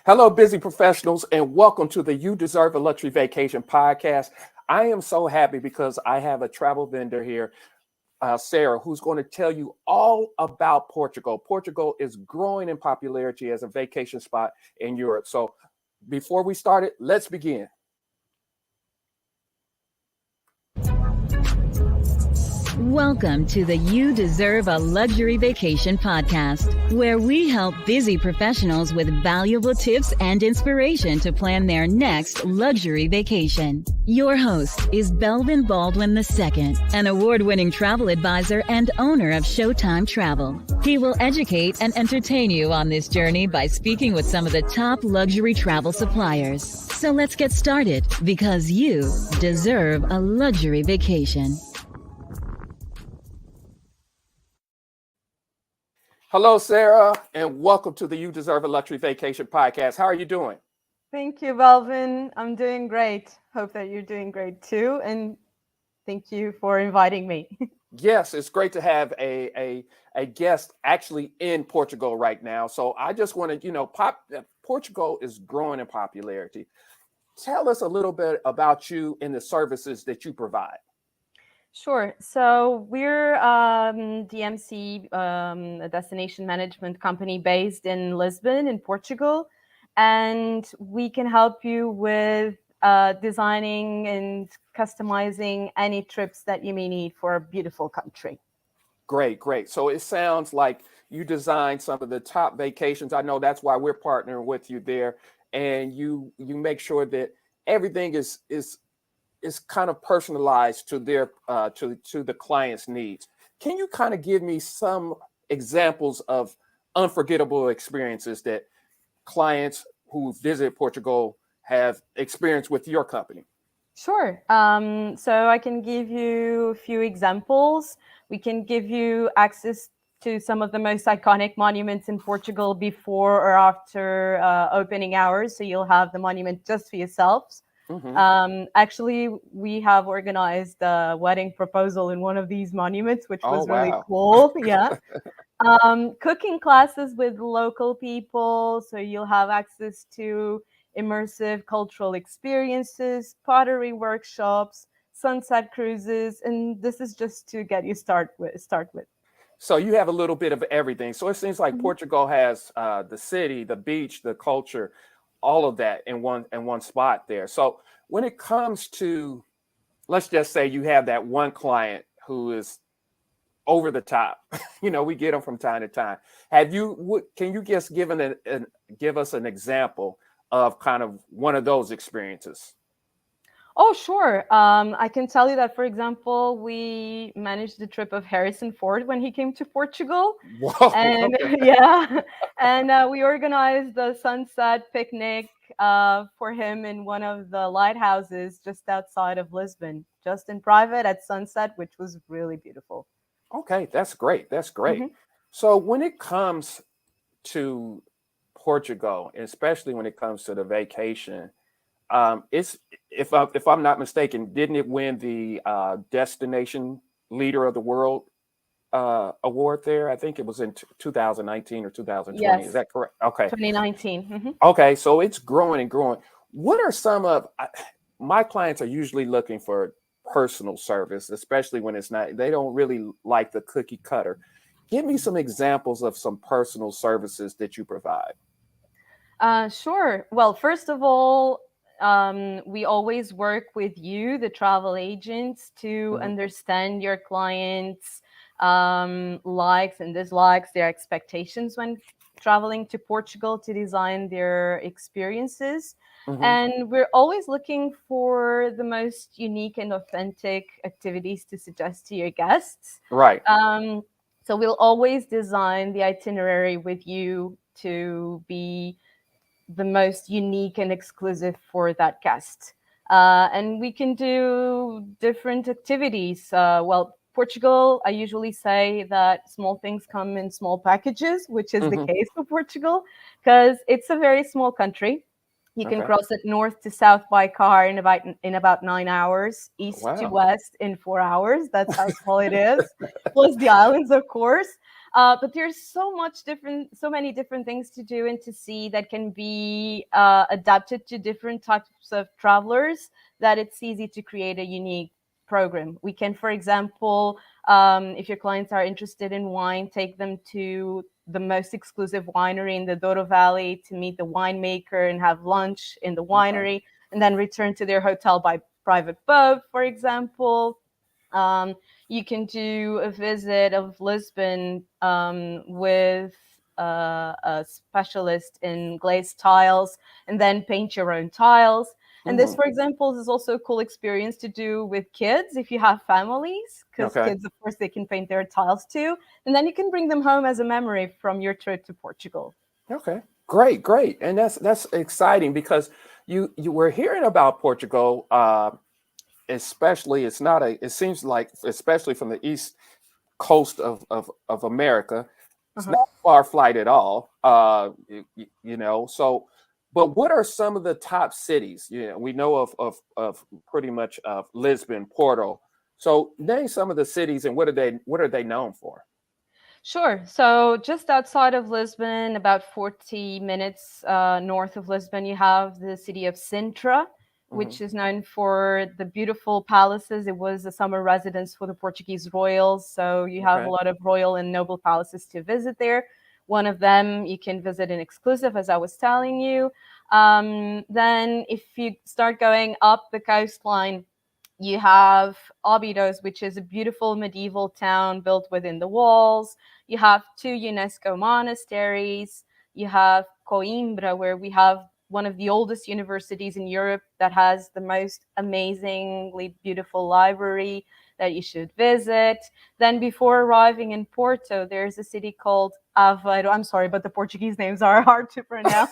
Hello, busy professionals, and welcome to the You Deserve a Luxury Vacation podcast. I am so happy because I have a travel vendor here, Sarah, who's going to tell you all about Portugal. Portugal is growing in popularity as a vacation spot in Europe. So before we start it, let's begin. Welcome to the You Deserve a Luxury Vacation podcast, where we help busy professionals with valuable tips and inspiration to plan their next luxury vacation. Your host is Belvin Baldwin II, an award-winning travel advisor and owner of Showtime Travel. He will educate and entertain you on this journey by speaking with some of the top luxury travel suppliers. So let's get started, because you deserve a luxury vacation. Hello, Sarah, and welcome to the You Deserve a Luxury Vacation podcast. How are you doing? Thank you, Belvin. I'm doing great. Hope that you're doing great too. And thank you for inviting me. Yes, it's great to have a guest actually in Portugal right now. So I just want to, Portugal is growing in popularity. Tell us a little bit about you and the services that you provide. Sure. So we're DMC, a destination management company based in Lisbon, in Portugal. And we can help you with designing and customizing any trips that you may need for a beautiful country. Great. So it sounds like you designed some of the top vacations. I know that's why we're partnering with you there. And you make sure that everything is kind of personalized to their to the client's needs. Can you kind of give me some examples of unforgettable experiences that clients who visit Portugal have experienced with your company? Sure. So I can give you a few examples. We can give you access to some of the most iconic monuments in Portugal before or after opening hours. So you'll have the monument just for yourselves. Mm-hmm. Actually, we have organized a wedding proposal in one of these monuments, which was really cool. Yeah. Cooking classes with local people. So you'll have access to immersive cultural experiences, pottery workshops, sunset cruises. And this is just to get you start with. So you have a little bit of everything. So it seems like Portugal has the city, the beach, the culture, all of that in one spot there. So when it comes to, let's just say you have that one client who is over the top, we get them from time to time. Can you just give us an example of kind of one of those experiences? Oh, sure. I can tell you that, for example, we managed the trip of Harrison Ford when he came to Portugal. Whoa. And yeah, and we organized the sunset picnic for him in one of the lighthouses just outside of Lisbon, just in private at sunset, which was really beautiful. Okay, that's great. Mm-hmm. So when it comes to Portugal, especially when it comes to the vacation, it's if I'm not mistaken, didn't it win the Destination Leader of the World award there? I think it was in 2019 or 2020. Yes. Is that correct? Okay. 2019. Mm-hmm. Okay, so it's growing and growing. What are some of my clients are usually looking for personal service, especially when they don't really like the cookie cutter. Give me some examples of some personal services that you provide. Sure. Well, first of all, we always work with you, the travel agents, to understand your clients' likes and dislikes, their expectations when traveling to Portugal, to design their experiences. And we're always looking for the most unique and authentic activities to suggest to your guests. Right. So we'll always design the itinerary with you to be the most unique and exclusive for that guest. And we can do different activities. Portugal, I usually say that small things come in small packages, which is the case for Portugal, because it's a very small country. You can cross it north to south by car in about 9 hours, east to west in 4 hours. That's how small it is. Plus the islands, of course. But there's so many different things to do and to see that can be adapted to different types of travelers, that it's easy to create a unique program. We can, for example, if your clients are interested in wine, take them to the most exclusive winery in the Douro Valley to meet the winemaker and have lunch in the Okay. winery, and then return to their hotel by private boat, for example. Um, you can do a visit of Lisbon with a specialist in glazed tiles, and then paint your own tiles. And this, Mm, for example, is also a cool experience to do with kids if you have families, because okay. kids, of course, they can paint their tiles too. And then you can bring them home as a memory from your trip to Portugal. Okay. Great, great. And that's exciting because you were hearing about Portugal, especially it seems like especially from the east coast of America. It's Uh-huh. not a far flight at all. So but what are some of the top cities? We know of pretty much of Lisbon, Porto. So name some of the cities and what are they known for? Sure. So just outside of Lisbon, about 40 minutes north of Lisbon, you have the city of Sintra, Hmm. which is known for the beautiful palaces. It was a summer residence for the Portuguese royals. So you have a Okay. lot of royal and noble palaces to visit there. One of them you can visit in exclusive, as I was telling you. Then, if you start going up the coastline, you have Abidos, which is a beautiful medieval town built within the walls. You have two UNESCO monasteries. You have Coimbra, where we have one of the oldest universities in Europe that has the most amazingly beautiful library that you should visit. Then, before arriving in Porto, there's a city called Aveiro. I'm sorry, but the Portuguese names are hard to pronounce.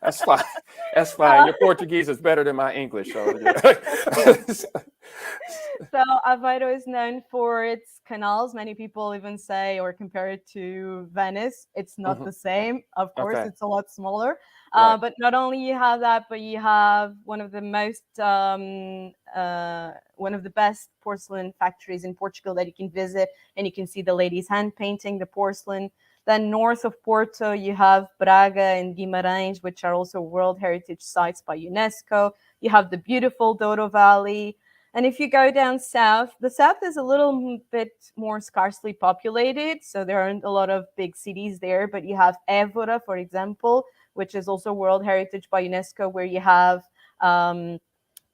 That's fine. That's fine. Uh, Your Portuguese is better than my English, so yeah. So Aveiro is known for its canals. Many people even say or compare it to Venice. It's not Mhm. the same. Of course, Okay. it's a lot smaller. Right. But not only you have that, but you have one of the best porcelain factories in Portugal that you can visit, and you can see the ladies hand painting the porcelain. Then north of Porto, you have Braga and Guimarães, which are also World Heritage Sites by UNESCO. You have the beautiful Douro Valley. And if you go down south, the south is a little bit more sparsely populated, so there aren't a lot of big cities there. But you have Évora, for example, which is also World Heritage by UNESCO, where you have um,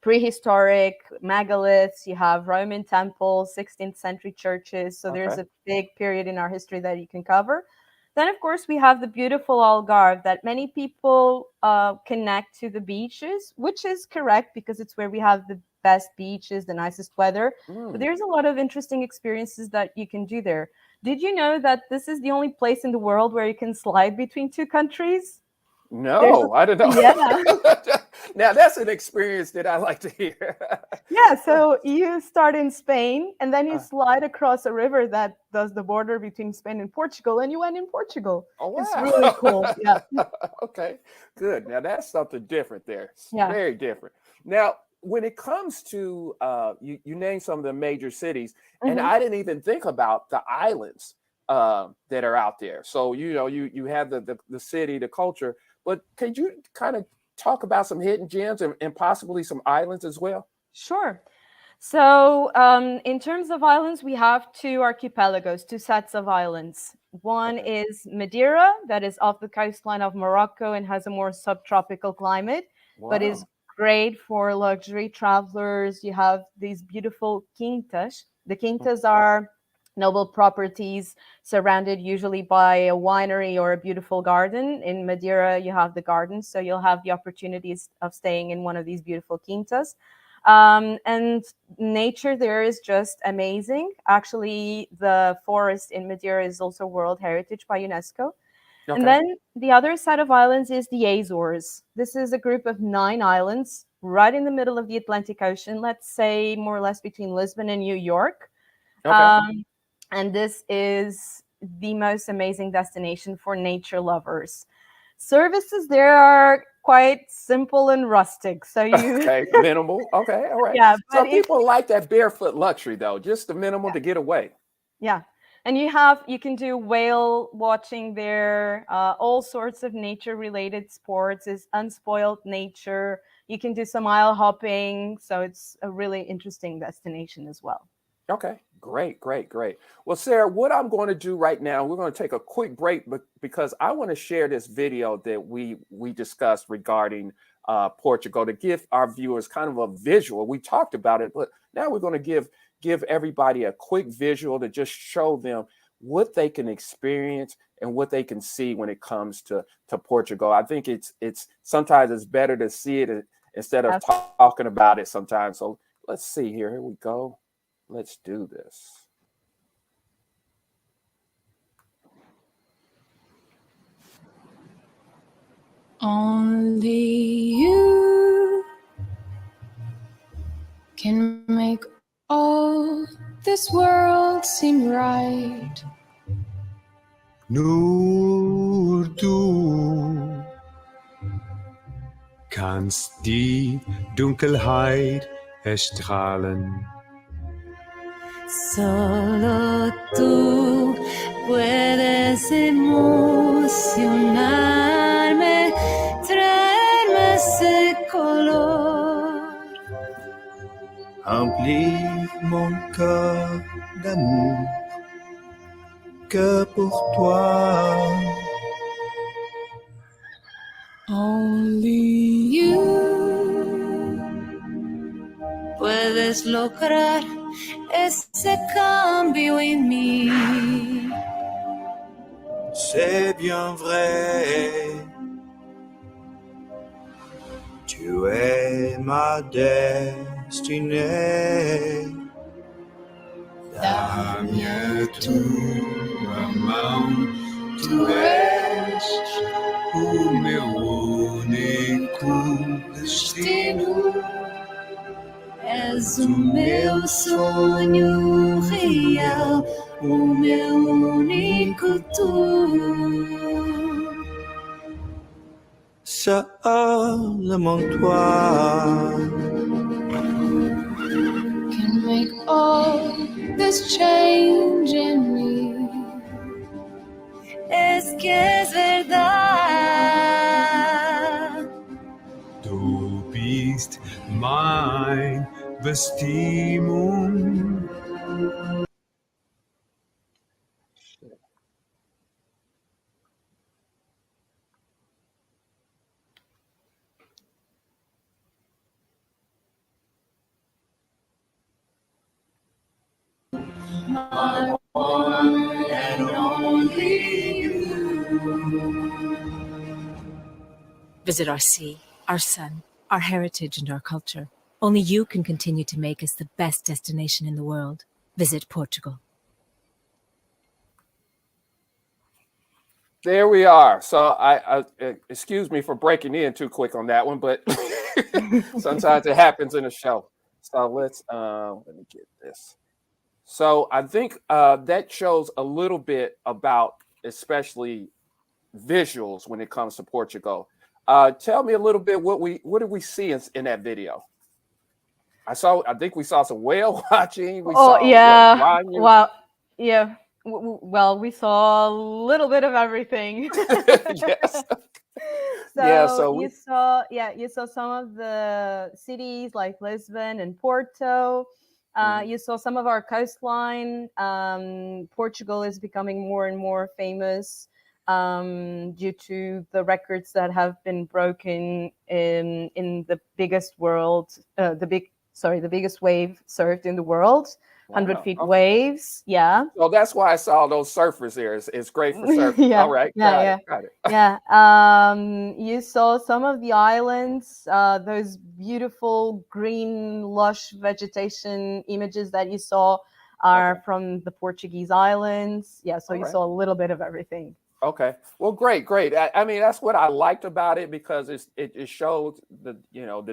prehistoric megaliths, you have Roman temples, 16th century churches. So there's Okay. a big period in our history that you can cover. Then, of course, we have the beautiful Algarve that many people connect to the beaches, which is correct because it's where we have the best beaches, the nicest weather. But Mm. there's a lot of interesting experiences that you can do there. Did you know that this is the only place in the world where you can slide between two countries? There's, No, I didn't yeah. know. Now that's an experience that I like to hear. Yeah, so you start in Spain and then you Uh, slide across a river that does the border between Spain and Portugal, and you end in Portugal. oh It's really cool. Yeah. wow. Okay, good. Now that's something different there. It's Yeah. very different. Now, when it comes to you name some of the major cities, and Hmm. I didn't even think about the islands that are out there. So you have the city, the culture, but could you kind of talk about some hidden gems and possibly some islands as well? Sure. So, in terms of islands, we have two archipelagos, two sets of islands. One Okay. is Madeira, that is off the coastline of Morocco and has a more subtropical climate, but is Wow. great for luxury travelers. You have these beautiful quintas. The Mm. quintas are noble properties surrounded usually by a winery or a beautiful garden. In Madeira, you have the gardens, so you'll have the opportunities of staying in one of these beautiful quintas. And nature there is just amazing. Actually, the forest in Madeira is also World Heritage by UNESCO. And Okay. then the other set of islands is the Azores. This is a group of 9 islands right in the middle of the Atlantic Ocean, let's say more or less between Lisbon and New York. Okay. Um, and this is the most amazing destination for nature lovers. Services there are quite simple and rustic. So you, Okay, minimal. Okay, all right. yeah, but Some if people like that barefoot luxury though, just the minimal to get away. yeah. And you can do whale watching there, all sorts of nature related sports, is unspoiled nature. You can do some isle hopping, so it's a really interesting destination as well. Okay, great, great, great. Well, Sarah, what I'm going to do right now, we're going to take a quick break because I want to share this video that we discussed regarding Portugal to give our viewers kind of a visual. We talked about it, but now we're going to give everybody a quick visual to just show them what they can experience and what they can see when it comes to Portugal. I think it's sometimes it's better to see it instead of talking about it sometimes. So let's see here. Here we go. Let's do this. Only you can make all this world seem right. Nur du kannst die Dunkelheit erstrahlen. Solo tú puedes emocionarme, traerme ese color. Remplis mon cœur d'amour que pour toi. Only you puedes lograr ese cambio en mí. C'est bien vrai, tu es ma destinée. Dá-me tua mão, tu és o meu único destino. És o meu sonho real, o meu único tu. Seulement toi Can make all this change in me. Es que es verdad. Du bist mein Bestimmung. My one and only you. Visit our sea, our sun, our heritage, and our culture. Only you can continue to make us the best destination in the world. Visit Portugal. There we are. So I excuse me for breaking in too quick on that one, but sometimes it happens in a show. So let me get this. So I think that shows a little bit about especially visuals when it comes to Portugal. Tell me a little bit what did we see in that video? I think we saw some whale watching. We saw yeah. Well, yeah. Well, we saw a little bit of everything. Yes. You saw some of the cities like Lisbon and Porto. You saw some of our coastline. Portugal is becoming more and more famous due to the records that have been broken in the biggest the biggest wave surfed in the world. 100 feet waves. Yeah. So that's why I saw those surfers there. It's great for surfing. Yeah. All right. Got it. Yeah. You saw some of the islands, those beautiful green, lush vegetation images that you saw are from the Portuguese islands. Yeah. So you saw a little bit of everything. Okay. Well, great. I mean, that's what I liked about it because it showed the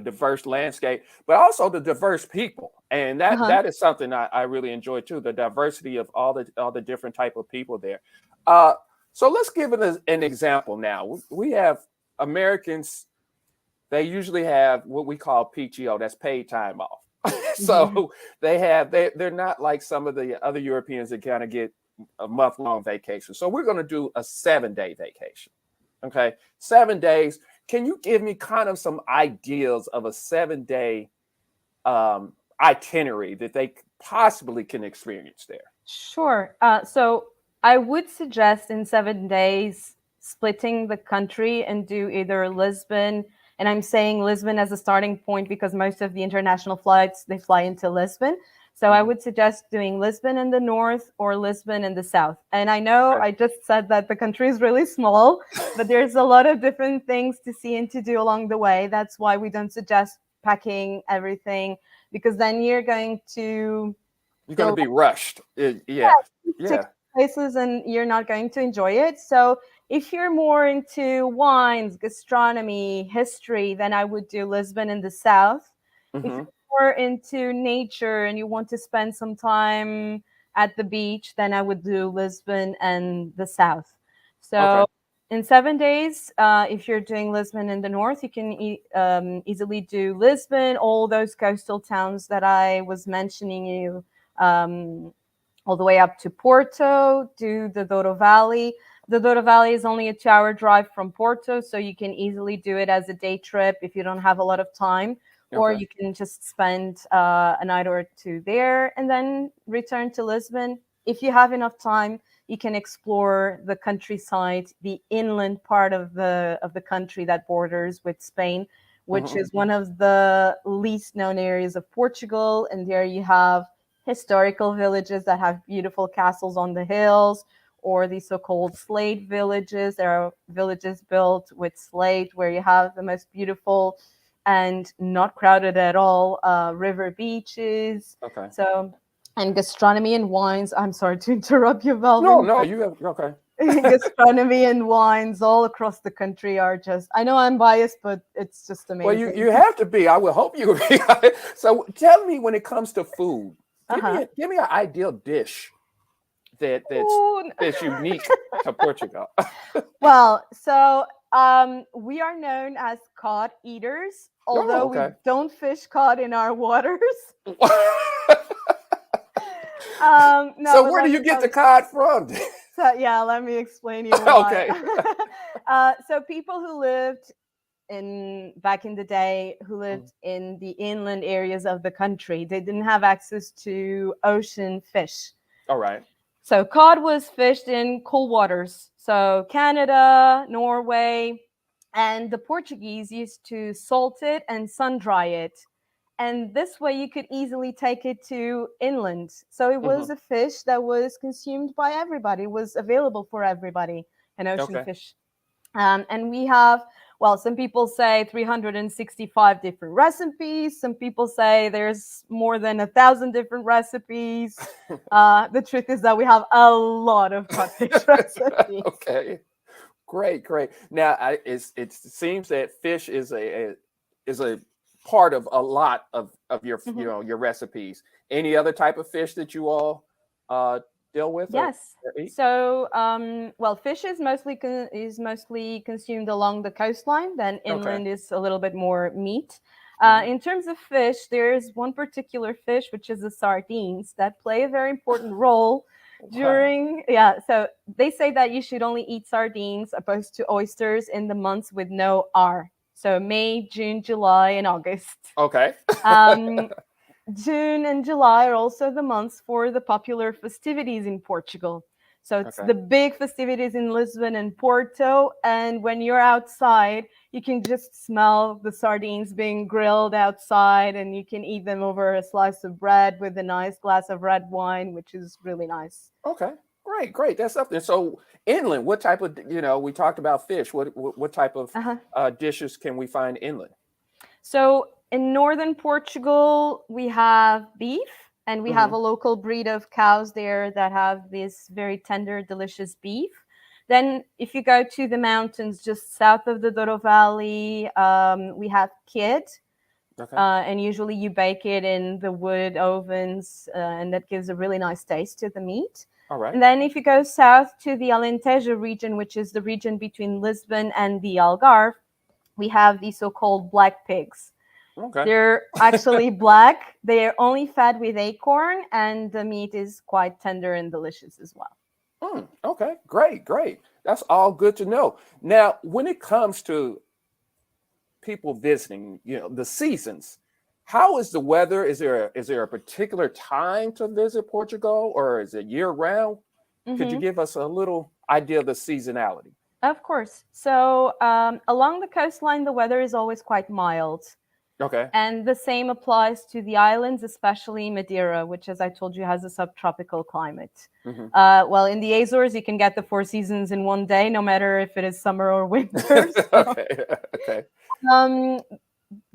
diverse landscape, but also the diverse people, and that is something I really enjoy too. The diversity of all the different type of people there. So let's give it an example now. We have Americans. They usually have what we call PTO, that's paid time off. So they're not like some of the other Europeans that kind of get a month-long vacation. So we're going to do a 7-day vacation. Okay, 7 days. Can you give me kind of some ideas of a 7-day itinerary that they possibly can experience there? Sure. So I would suggest in 7 days splitting the country and do either Lisbon, and I'm saying Lisbon as a starting point because most of the international flights they fly into Lisbon. So I would suggest doing Lisbon in the north or Lisbon in the south. And I know I just said that the country is really small, but there's a lot of different things to see and to do along the way. That's why we don't suggest packing everything, because then you're going to be rushed. Yeah. places and you're not going to enjoy it. So if you're more into wines, gastronomy, history, then I would do Lisbon in the south. If you're more into nature and you want to spend some time at the beach, then I would do Lisbon and the south. So in 7 days, if you're doing Lisbon in the north, you can easily do Lisbon, all those coastal towns that I was mentioning you, all the way up to Porto, do the Douro Valley. The Douro Valley is only a 2-hour drive from Porto, so you can easily do it as a day trip if you don't have a lot of time. Or you can just spend a night or two there and then return to Lisbon. If you have enough time, you can explore the countryside, the inland part of the country that borders with Spain, which is one of the least known areas of Portugal. And there you have historical villages that have beautiful castles on the hills, or the so-called slate villages. There are villages built with slate where you have the most beautiful and not crowded at all river beaches. So, and gastronomy and wines. I'm sorry to interrupt you, Valvin. No, you have Gastronomy and wines all across the country are just, I know I'm biased, but it's just amazing. Well, you have to be. I would hope you would be. So tell me, when it comes to food, give me an ideal dish that's unique to Portugal. Well, so we are known as cod eaters, although we don't fish cod in our waters. No, so where do you get the cod from? So yeah, let me explain you why. Okay. So people who lived back in the day, who lived in the inland areas of the country, they didn't have access to ocean fish. All right. So cod was fished in cold waters. So Canada, Norway, and the Portuguese used to salt it and sun dry it. And this way you could easily take it to inland. So it was a fish that was consumed by everybody, was available for everybody, an ocean fish. And we have, well, some people say 365 different recipes. Some people say there's more than 1,000 different recipes. The truth is that we have a lot of codfish recipes. Okay, great. Now, it seems that fish is a part of a lot of your your recipes. Any other type of fish that you all deal with? Yes. Or eat? So, well, fish is mostly consumed along the coastline. Then inland is a little bit more meat. In terms of fish, there's one particular fish, which is the sardines, that play a very important role during. Yeah. So they say that you should only eat sardines opposed to oysters in the months with no R. So May, June, July, and August. Okay. June and July are also the months for the popular festivities in Portugal. So it's the big festivities in Lisbon and Porto. And when you're outside, you can just smell the sardines being grilled outside, and you can eat them over a slice of bread with a nice glass of red wine, which is really nice. Okay. Great. That's something. So inland, what type of, we talked about fish. What type of dishes can we find inland? So in northern Portugal, we have beef, and we have a local breed of cows there that have this very tender, delicious beef. Then if you go to the mountains just south of the Douro Valley, we have kid. And usually you bake it in the wood ovens, and that gives a really nice taste to the meat. All right. And then if you go south to the Alentejo region, which is the region between Lisbon and the Algarve, we have the so-called black pigs. Okay. They're actually black. They are only fed with acorn, and the meat is quite tender and delicious as well. Okay, great, great. That's all good to know. Now, when it comes to people visiting, the seasons, how is the weather? Is there a particular time to visit Portugal, or is it year round? Could you Hmm. give us a little idea of the seasonality? Of course. So along the coastline, the weather is always quite mild. Okay. And the same applies to the islands, especially Madeira, which, as I told you, has a subtropical climate. Hmm. Well, in the Azores, you can get the four seasons in one day, no matter if it is summer or winter. So, Okay. Okay. um,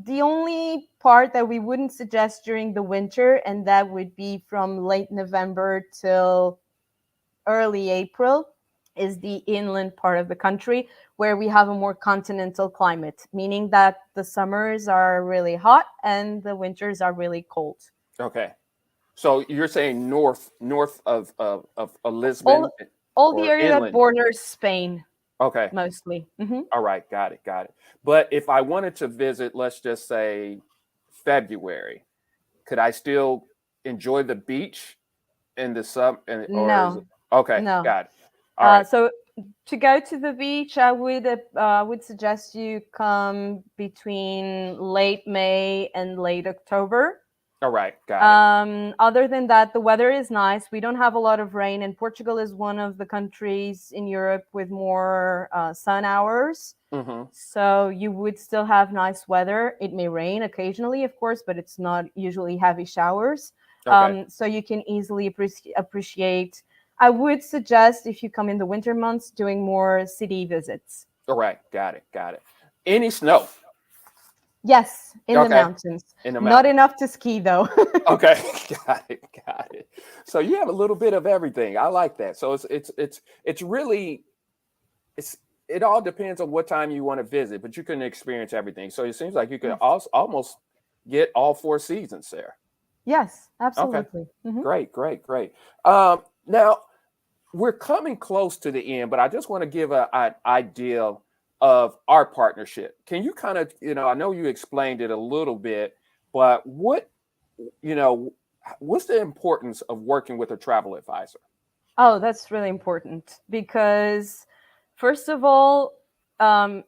the only part that we wouldn't suggest during the winter, and that would be from late November till early April, is the inland part of the country where we have a more continental climate, meaning that the summers are really hot and the winters are really cold. Okay. So you're saying north of Lisbon All all the or area that inland? borders Spain Okay. mostly. All right. Got it. Got it. But if I wanted to visit, let's just say February, could I still enjoy the beach in the summer? Or is it No, okay? no. Got it. All right. So to go to the beach, I would suggest you come between late May and late October. All right. Got it. Other than that, the weather is nice. We don't have a lot of rain, and Portugal is one of the countries in Europe with more sun hours. Hmm. So you would still have nice weather. It may rain occasionally, of course, but it's not usually heavy showers. Okay. So you can easily appreciate. I would suggest, if you come in the winter months, doing more city visits. All right. Got it. Got it. Any snow? Yes, in the Okay. mountains. In the Not mountain. enough to ski, though. Okay. Got it. Got it. So you have a little bit of everything. I like that. So it's really it's it all depends on what time you want to visit, but you can experience everything. So it seems like you can Yes. also almost get all four seasons there. Yes, Okay. absolutely. Great. Great. Great. Now we're coming close to the end, but I just want to give an idea of our partnership. Can you kind of, I know you explained it a little bit, but you know, what's the importance of working with a travel advisor? Oh, that's really important because, first of all, um,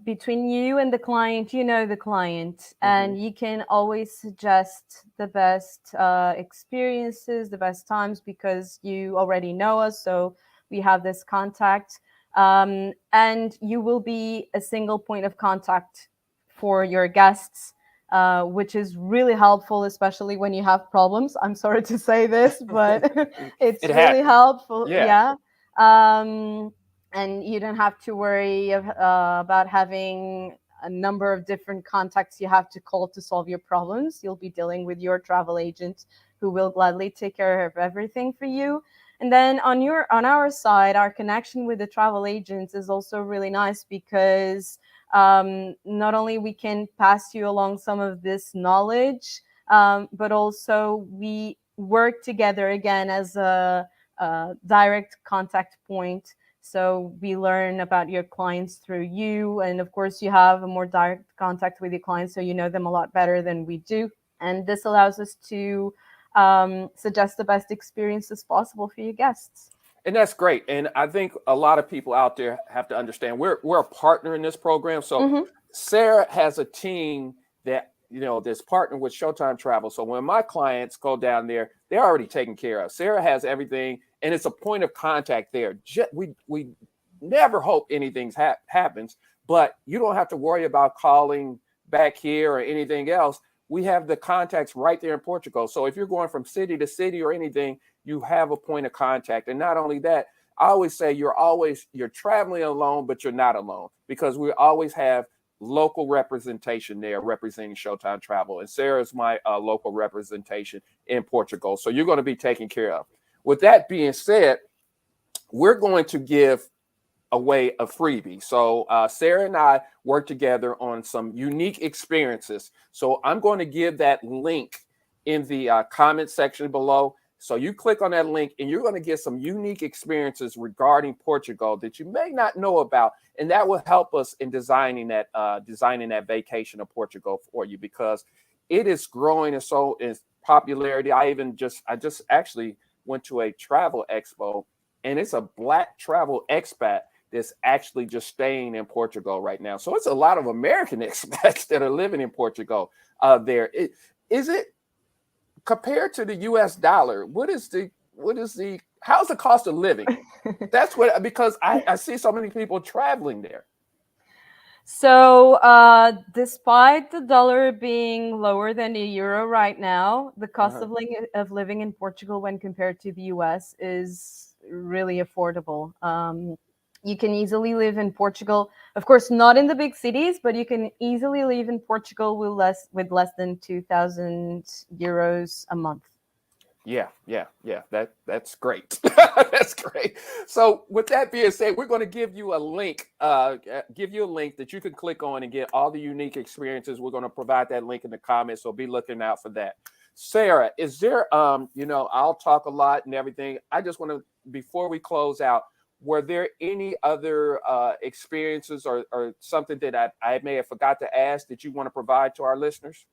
between you and the client, you know the client, Hmm. and you can always suggest the best experiences, the best times because you already know us. So we have this contact, and you will be a single point of contact for your guests. Which is really helpful, especially when you have problems. I'm sorry to say this, but it's It really happens. helpful. Yeah. Yeah. Um, and you don't have to worry about having a number of different contacts you have to call to solve your problems. You'll be dealing with your travel agent who will gladly take care of everything for you. And then on our side, our connection with the travel agents is also really nice because not only we can pass you along some of this knowledge, but also we work together again as a direct contact point. So we learn about your clients through you, and of course you have a more direct contact with your clients, so you know them a lot better than we do. And this allows us to suggest the best experiences possible for your guests. And that's great. And I think a lot of people out there have to understand we're a partner in this program. So Hmm. Sarah has a team that that's partnered with Showtime Travel. So when my clients go down there, they're already taken care of. Sarah has everything, and it's a point of contact there. We never hope anything happens, but you don't have to worry about calling back here or anything else. We have the contacts right there in Portugal. So if you're going from city to city or anything, you have a point of contact. And not only that, I always say you're traveling alone, but you're not alone because we always have local representation there representing Showtime Travel. And Sarah's my local representation in Portugal. So you're going to be taken care of. With that being said, we're going to give away a freebie. So Sarah and I work together on some unique experiences. So I'm going to give that link in the comment section below. So you click on that link and you're going to get some unique experiences regarding Portugal that you may not know about. And that will help us in designing that vacation of Portugal for you because it is growing and so in popularity. I just actually went to a travel expo and it's a Black travel expat that's actually just staying in Portugal right now. So it's a lot of American expats that are living in Portugal there. Is it compared to the US dollar? How's the cost of living? That's what, because I see so many people traveling there. So despite the dollar being lower than the euro right now, the cost of living in Portugal when compared to the US is really affordable. You can easily live in Portugal, of course, not in the big cities, but you can easily live in Portugal with less than 2,000 euros a month. Yeah. That's great. That's great. So with that being said, we're going to give you a link that you can click on and get all the unique experiences. We're going to provide that link in the comments, so be looking out for that. Sarah, is there, I'll talk a lot and everything. I just want to, before we close out, were there any other experiences or something that I may have forgot to ask that you want to provide to our listeners?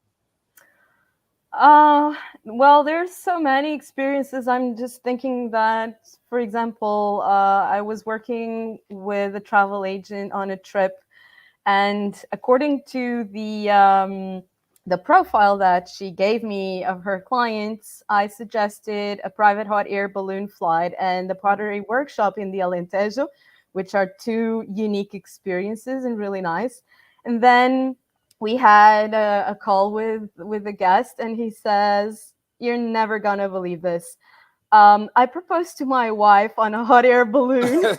Well, there's so many experiences. I'm just thinking that, for example, I was working with a travel agent on a trip, and according to the profile that she gave me of her clients, I suggested a private hot air balloon flight and the pottery workshop in the Alentejo, which are two unique experiences and really nice. And then we had a call with a guest, and he says, "You're never gonna believe this. I proposed to my wife on a hot air balloon."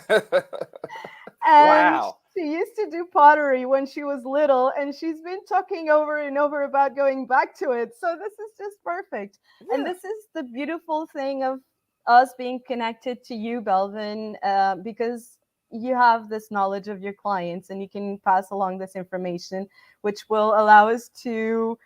And wow. She used to do pottery when she was little, and she's been talking over and over about going back to it. So this is just perfect. Yeah. And this is the beautiful thing of us being connected to you, Belvin, because you have this knowledge of your clients and you can pass along this information, which will allow us to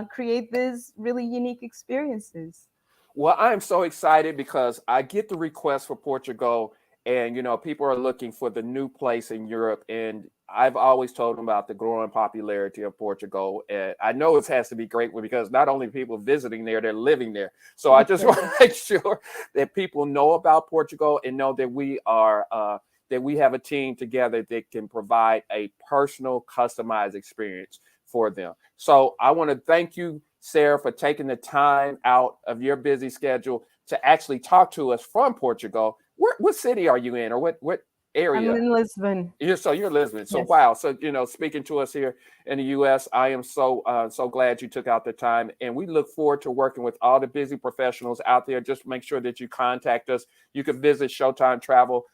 create these really unique experiences. Well, I'm so excited because I get the request for Portugal, and people are looking for the new place in Europe, and I've always told them about the growing popularity of Portugal. And I know it has to be great because not only people visiting there, they're living there. So I just want to make sure that people know about Portugal and know that we have a team together that can provide a personal, customized experience for them. So I want to thank you, Sarah, for taking the time out of your busy schedule to actually talk to us from Portugal. What city are you in, or what area? I'm in Lisbon. You're in Lisbon. So yes. Wow. So speaking to us here in the U.S., I am so glad you took out the time, and we look forward to working with all the busy professionals out there. Just make sure that you contact us. You can visit Showtime Travel.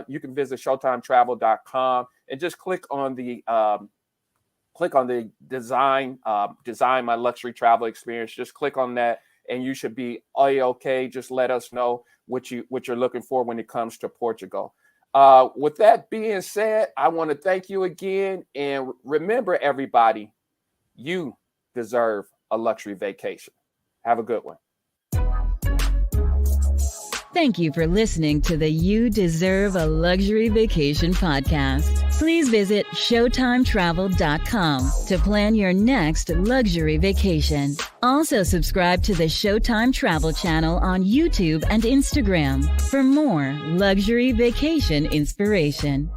You can visit ShowtimeTravel.com and just click on the design my luxury travel experience. Just click on that, and you should be okay. Just let us know what you're looking for when it comes to Portugal. With that being said, I want to thank you again, and remember, everybody, you deserve a luxury vacation. Have a good one. Thank you for listening to the You Deserve a Luxury Vacation podcast. Please visit ShowtimeTravel.com to plan your next luxury vacation. Also subscribe to the Showtime Travel channel on YouTube and Instagram for more luxury vacation inspiration.